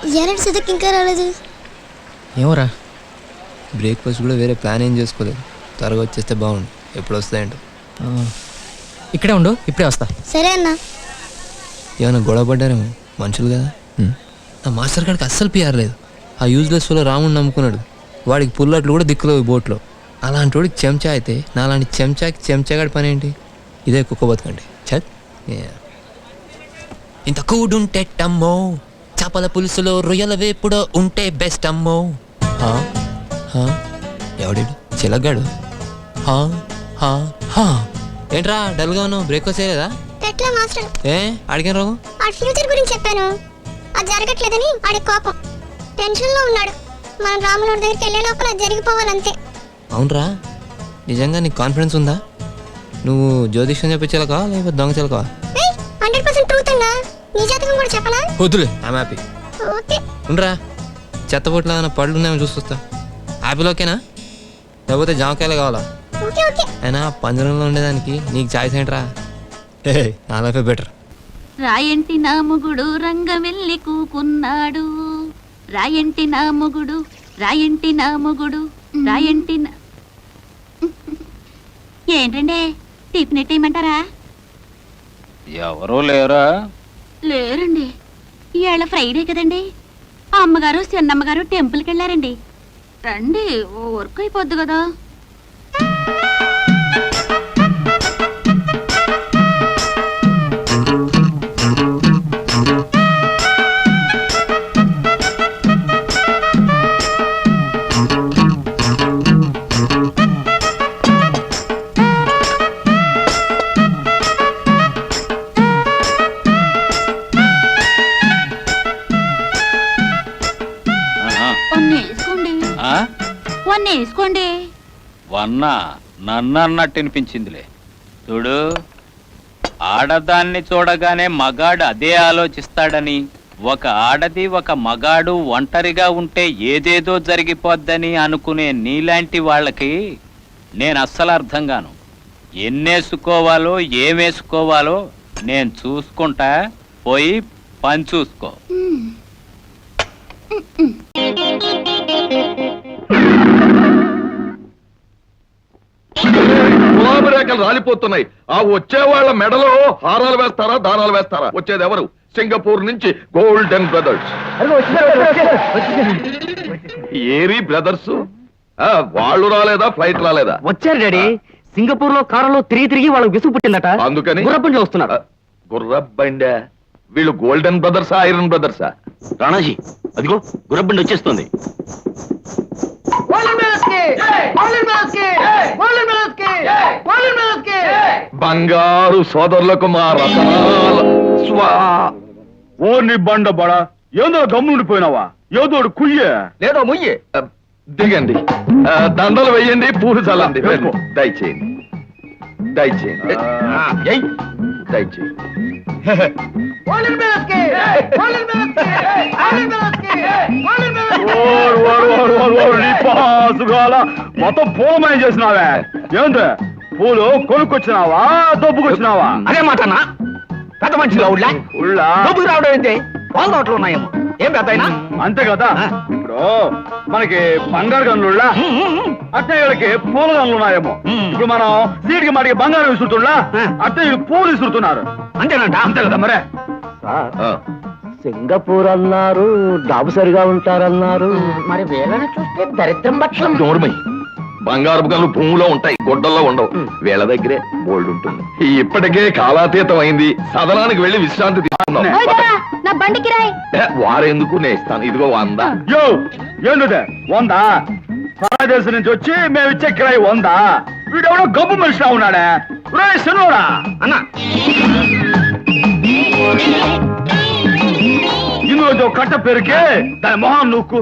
ఎలాంటి సిద్ధకి ఇంకా రాలేదు? ఏమోరా, బ్రేక్ఫాస్ట్ కూడా వేరే ప్లాన్ ఏం చేసుకోలేదు. త్వరగా వచ్చేస్తే బాగుండు. ఎప్పుడు వస్తాయంటో. ఇక్కడే ఉండు, ఇప్పుడే వస్తా. సరే అన్న. ఏమైనా గొడవ పడ్డారేమో, మనుషులు కదా. నా మాస్టర్ గారికి అస్సలు పిఆర్లేదు. ఆ యూజ్లెస్ లో రాముని నమ్ముకున్నాడు. వాడికి పుల్లట్లు కూడా దిక్కులేవు బోట్లో. అలాంటి వాడికి చెంచా అయితే నాలాంటి చెంచాకి చెంచాగాడి పని ఏంటి? ఇదే కుక్క బతుకండి. చత్ ఇంత కూడుంటే టమ్మో, చేపల పులుసులో రొయ్యల వేపుడో ఉంటే బెస్ట్ అమ్మో. ఎవడాడు? చిలగ్గాడు. ఏంట్రా డల్గా ఉన్నావు? బ్రేక్ఫాస్ట్ చేయలేదా? ఎట్లా మాస్టర్? ఏ అడిగిన రోగం? ఆ ఫ్యూచర్ గురించి చెప్పాను, అది జరగట్లేదని ఆడి కోపం. టెన్షన్ లో ఉన్నాడు. మనం రాముల దగ్గరికి వెళ్ళే లోపల జరిగిపోవాలంతే. అవునరా, నిజంగా నీకు కాన్ఫిడెన్స్ ఉందా? నువ్వు జ్యోతిష్యం చెప్పించాలకా లేకపోతే దొంగ చిలకా? 100% ట్రూత్ అన్నా. నీ జాతకం కూడా చెప్పనా? వద్దులే, ఐమ్ హ్యాపీ. ఓకే ఉండరా, చెత్తపొట్ల ఏమైనా పళ్ళు ఉన్నాయో చూసొస్తా. యాపిల్ ఓకేనా లేకపోతే జామకాయలు కావాలా? Okay okay. అయినా పంజరంలో ఉండేదానికి నీకు చాయిస్ ఏంట్రా? నా లైఫే బెటర్. రాయంటి నా మొగుడు రంగవెల్లి కూకున్నాడు, రాయంటి నా మొగుడు, రాయంటి నా మొగుడు, రాయంటి నా... ఏంటండి టిఫిన్ ఎట్టేయమంటారా? ఎవరూ లేరా? లేరండి, ఇవాళ ఫ్రైడే కదండి. అమ్మగారు చిన్నమ్మగారు టెంపుల్కి వెళ్ళారండి. రండి, వర్క్ అయిపోద్ది కదా. వేసుకోండి. వన్నా నన్నన్నట్టు వినిపించిందిలే. చూడు, ఆడదాన్ని చూడగానే మగాడు అదే ఆలోచిస్తాడని, ఒక ఆడది ఒక మగాడు ఒంటరిగా ఉంటే ఏదేదో జరిగిపోద్దని అనుకునే నీలాంటి వాళ్ళకి నేను అస్సలు అర్థం కాను. ఎన్నేసుకోవాలో ఏమేసుకోవాలో నేను చూసుకుంటా, పోయి పని చూసుకో. గులాబీ రేఖలు రాలిపోతున్నాయి. ఆ వచ్చే వాళ్ళ మెడలో హారాలు వేస్తారా, దానాలు వేస్తారా? వచ్చేది ఎవరు? సింగపూర్ నుంచి గోల్డెన్ బ్రదర్స్. ఏరి బ్రదర్స్ వాళ్ళు రాలేదా? ఫ్లైట్ రాలేదా? వచ్చారు డాడీ. సింగపూర్ లో కారులో తిరిగి వాళ్ళకి విసుగు పుట్టిందట, అందుకని గుర్రబండిలో వస్తున్నారు. గుర్రబండి? వీళ్ళు గోల్డెన్ బ్రదర్సా, ఐరన్ బ్రదర్సా? రాణాజీ, అదిగో గుర్రబండి వచ్చేస్తుంది. బంగారు సోదరులకు మా రతనాల ఓ నీ బండ బడా, ఏదో గమ్ముండిపోయినావా? ఏదోడు కుయ్యే లేదో ముయ్యే. దిగండి, దండలు వెయ్యండి, పూలు చల్లండి. దయచేయండి, దయచేయండి, దయచేయండి. మొత్తం పూలమయం చేసినావే. ఏంటి పూలు కొనుక్కొచ్చినావా, దొబ్బుకొచ్చినావా? అదే మాటనా? పెద్ద మనిషి డబ్బులు రావడం ఏంటి? వాళ్ళ నోట్లు ఉన్నాయేమో. ఏం పెద్ద అంతే కదా. ఇప్పుడు మనకి బంగారు గనులుళ్ళ, అట్టయ్యలకి పూల గనులు ఉన్నాయేమో. ఇప్పుడు మనం సీటికి మాటికి బంగారం విసురుతున్నా, అట్టయ్యలు పూలు విసురుతున్నారు. అంతేనంట? అంతే కదా మరే. సింగపూర్ అన్నారు, డాబు సరిగా ఉంటారన్నారు. మరి వీళ్ళని చూస్తే దరిద్రం పట్ల. నోర్మై, బంగారపు గనులు భూమిలో ఉంటాయి, గుడ్డల్లో ఉండవు. వీళ్ళ దగ్గరే గోల్డ్ ఉంటుంది. ఇప్పటికే కాలాతీతం అయింది. సదనానికి వెళ్లి విశ్రాంతి తీసుకున్నాం. నా బండికి రాయి. వారెందుకు నేను ఇస్తాను. ఇదిగో 100. యో ఏంటంటే 100? పరదేశం నుంచి వచ్చి మేము ఇచ్చే కిరాయి 100. వీడెవడో గబ్బు మనిషిలా ఉన్నాడే. శనురా అన్న, ఇందులో కట్ట పెరికే దాని మొహం నూక్కు.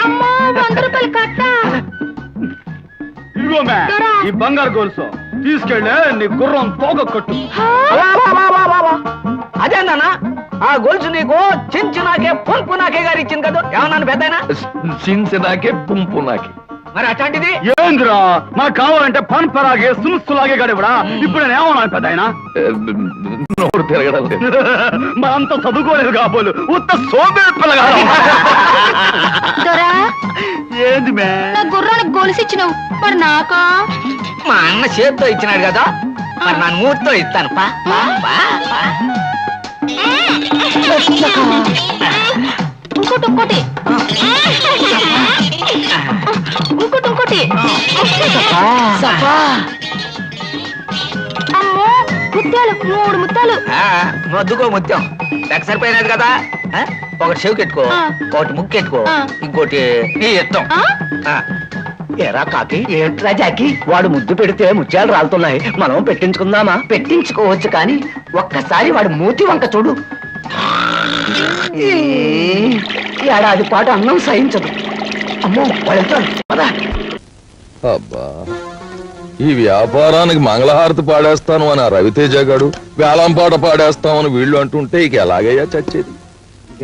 అమ్మో, 100 రూపాయలు కట్ట. ఇదిగో మే, ఈ బంగారు గొలుసు తీసుకెళ్ళే నీ గుర్రం తోక కట్టు. అదేందన్నా? ఆ గొలుసు నీకు చించు నాకే పుంపు నాకే గారు ఇచ్చింది కదా. ఏమన్నాను పెద్దయినా? చించు నాకే పుంపు నాకే. మరి అట్లాంటిది ఏంద్రా మనకు కావాలంటే పన్పరాగే సులుసులాగే గడివడా ఇప్పుడు నేనేమన్నా పెద్ద ఆయన నోరు తిరగడం లేదు. మనంతా చదువుకోలేదు కాబోలు ఉత్త సోబేప్పలుగా దొరా ఏంది మే నా గుర్రానికి గొలుసిచ్చినావు మరి నాకా మా అన్న చేత్తో ఇచ్చినాడు కదా మరి నా మూర్తో ఇస్తాను పా పా, పా, పా. ఇంకోటి ఇంకోటి ఇంకోటి ఇంకోటి అమ్మో ముత్యాలు 3 ముత్యాలు ఆ, మొద్దుకో ముత్యం లెక్క సరిపోయినది కదా ఆ? ఒకటి చెవికెట్టుకో ఆ. ఒకటి ముక్కెట్టుకో ఆ. ఇంకోటి నీ ఇష్టం ఆ? ఎరా కాకి ఏంట్రా జాకి వాడు ముద్దు పెడితే ముత్యాలు రాలుతున్నాయి మనం పెట్టించుకుందామా పెట్టించుకోవచ్చు కానీ ఒక్కసారి వాడు మూతి వంక చూడు ఈ ఏడాది పాటు అన్నం సహించదు అమ్మో వెళ్తాను పదా అబ్బా ఈ వ్యాపారానికి మంగళహారతి పాడేస్తాను అని ఆ రవితేజ గాడు వేలంపాట పాడేస్తామని వీళ్ళు అంటుంటే ఇక ఎలాగయ్యా చచ్చేది.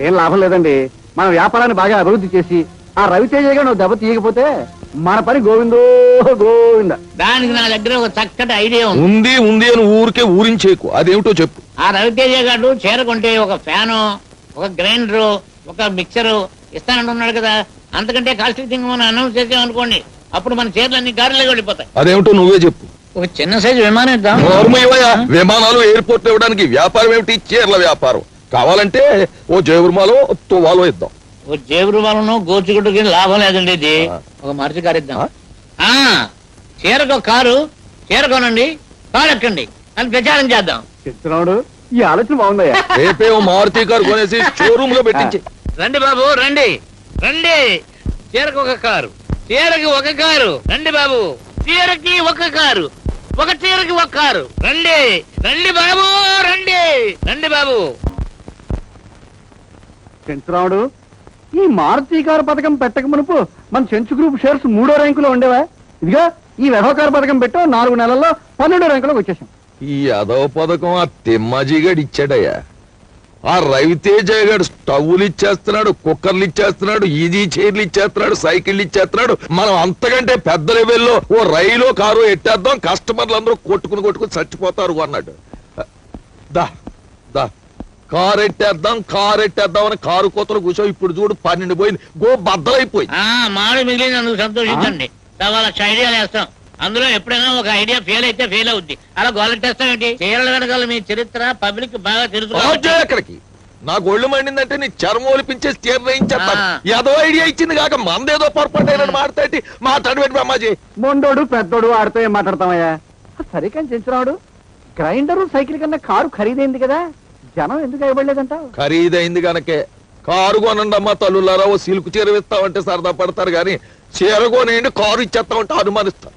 ఏం లాభం లేదండి మన వ్యాపారాన్ని బాగా అభివృద్ధి చేసి ఆ రవితేజ గారు నువ్వు దెబ్బ తీయకపోతే మన పని గోవిందో గోవింద. దానికి నా దగ్గర ఒక చక్కటి ఐడియా ఉంది. ఉంది ఉంది అని ఊరికే ఊరించేకు అదేమిటో చెప్పు. ఆ రవితేజ గారు చీర కొంటే ఒక ఫ్యాను, ఒక గ్రైండరు, ఒక మిక్సరు ఇస్తానంటున్నాడు కదా. అంతకంటే కాస్ట్లీ థింగ్ మనం అనౌన్స్ చేసామనుకోండి, అప్పుడు మన చీరలన్నీ గారిలో వెళ్ళిపోతాయి. అదేమిటో నువ్వే చెప్పు. ఒక చిన్న సైజు విమానం ఇద్దాం. నోర్మయ్యా, విమానాలు ఎయిర్పోర్ట్ ఇవ్వడానికి వ్యాపారం ఏమిటి? చీరల వ్యాపారం. కావాలంటే ఓ జేబురుమాలో తువాలో ఇద్దాం. ఓ జేబురు వాళ్ళను గోచుగుడ్డుకి లాభం లేదండి. ఇది ఒక మరచి కారు ఇద్దాం. ఆ చీరకు ఒక కారు, చీర కొనండి, కారు ఎక్కండి అని ప్రచారం చేద్దాం. చెప్తున్నాడు ఈ ఆలోచన బాగుందయ్యా. రేపే ఓ మారుతి కారు కొనేసి షోరూమ్ లో పెట్టించి. రండి బాబు రండి రండి. చీరకు ఒక కారు, చీరకి ఒక కారు. రండి బాబు, చీరకి ఒక కారు, ఒక చీరకి ఒక కారు. రండి రండి బాబు రండి రండి బాబు. చెంచురాముడు ఈ మారుతి కారు పథకం పెట్టక మునుపు మన చెంచు గ్రూప్ షేర్స్ 3వ ర్యాంకులో ఉండేవా? ఇదిగా ఈ వ్యవహార పథకం పెట్టో 4 నెలల్లో 12వ ర్యాంకులోకి వచ్చేసాం. ఈ అదవ పథకం ఆ తిమ్మాజీగాడు ఇచ్చాడయ్యా. ఆ రవితేజ గారు స్టవ్లు ఇచ్చేస్తున్నాడు, కుక్కర్లు ఇచ్చేస్తున్నాడు, ఈజీ చైర్లు ఇచ్చేస్తున్నాడు, సైకిళ్ళు ఇచ్చేస్తున్నాడు. మనం అంతకంటే పెద్ద లెవెల్లో ఓ రైలు కారు ఎట్టేద్దాం, కస్టమర్లు అందరూ కొట్టుకుని చచ్చిపోతారు అన్నాడు. దా దా కారు ఎట్టేద్దాం అని కారు కోతలు కూర్చో. ఇప్పుడు చూడు 12 పోయింది, గో బద్దలైపోయింది. మామిడి మిగిలింది, అందుకు సంతోషించండి. 1,00,000 ఐడియాలు వేస్తాం. అందులో ఎప్పుడైనా ఒక ఐడియా ఫెయిల్ అయితే ఫెయిల్ అవుద్ది. అలా గోలెట్టేస్తాం ఏంటి? చీరల వెనకాల మీ చరిత్ర పబ్లిక్ బాగా తెలుసు. ఎక్కడికి నాకు ఒళ్ళు మండిందంటే నీ చర్మం ఒలిపించేసి చీర వేయించేస్తాను. ఏదో ఐడియా ఇచ్చింది కాక మందేదో పొరపాటు అయినట్టు మాట్లాడి అమ్మాజీ. మొండోడు పెద్దోడు ఆడితో ఏం మాట్లాడతామయ్యా? సరే కానీ చెంచురాముడు, గ్రైండరు సైకిల్ కన్నా కారు ఖరీదైంది కదా, జనం ఎందుకు ఇవ్వలేదంటావు? ఖరీదైంది కనుకే కారు కొనండి అమ్మా తల్లులారా. ఓ సిల్క్ చీర ఇస్తామంటే సరదా పడతారు కానీ చీర కొనేయండి కారు ఇచ్చేస్తామంటే అనుమానిస్తారు.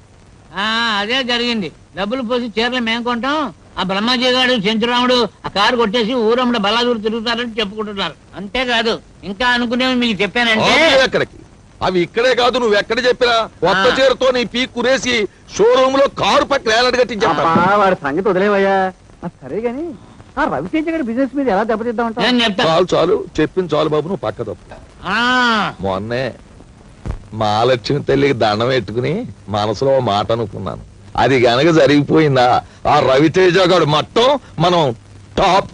అదే జరిగింది. డబ్బులు పోసి చీరలు మేము కొంటాం, ఆ బ్రహ్మాజీ గారు చెంచురాముడు ఆ కారు కొట్టేసి ఊరమ్మడ బలాదూరు తిరుగుతారని చెప్పుకుంటున్నారు. అంతేకాదు ఇంకా అనుకునేవి మీకు చెప్పానంటే. ఎక్కడికి అవి ఇక్కడే కాదు, నువ్వు ఎక్కడ చెప్పినా కొత్త చీరతో నీ పీ కురేసి షోరూమ్ లో కారు పక్కన ఏలాడు కట్టించాను. వాడి సంగతి వదిలేవయ్యా. సరే గాని ఆ రవితేజ గారి బిజినెస్ మీద ఎలా దెబ్బతిద్దామంటా? నేను చెప్తాను. చాలు చాలు చెప్పింది చాలు బాబు, నువ్వు పక్క తప్పు. మొన్నే మహాలక్ష్మి తల్లికి దండం పెట్టుకుని మనసులో మాట అనుకున్నాను. అది గనక జరిగిపోయిందా ఆ రవితేజ గారు మొత్తం మనం టాప్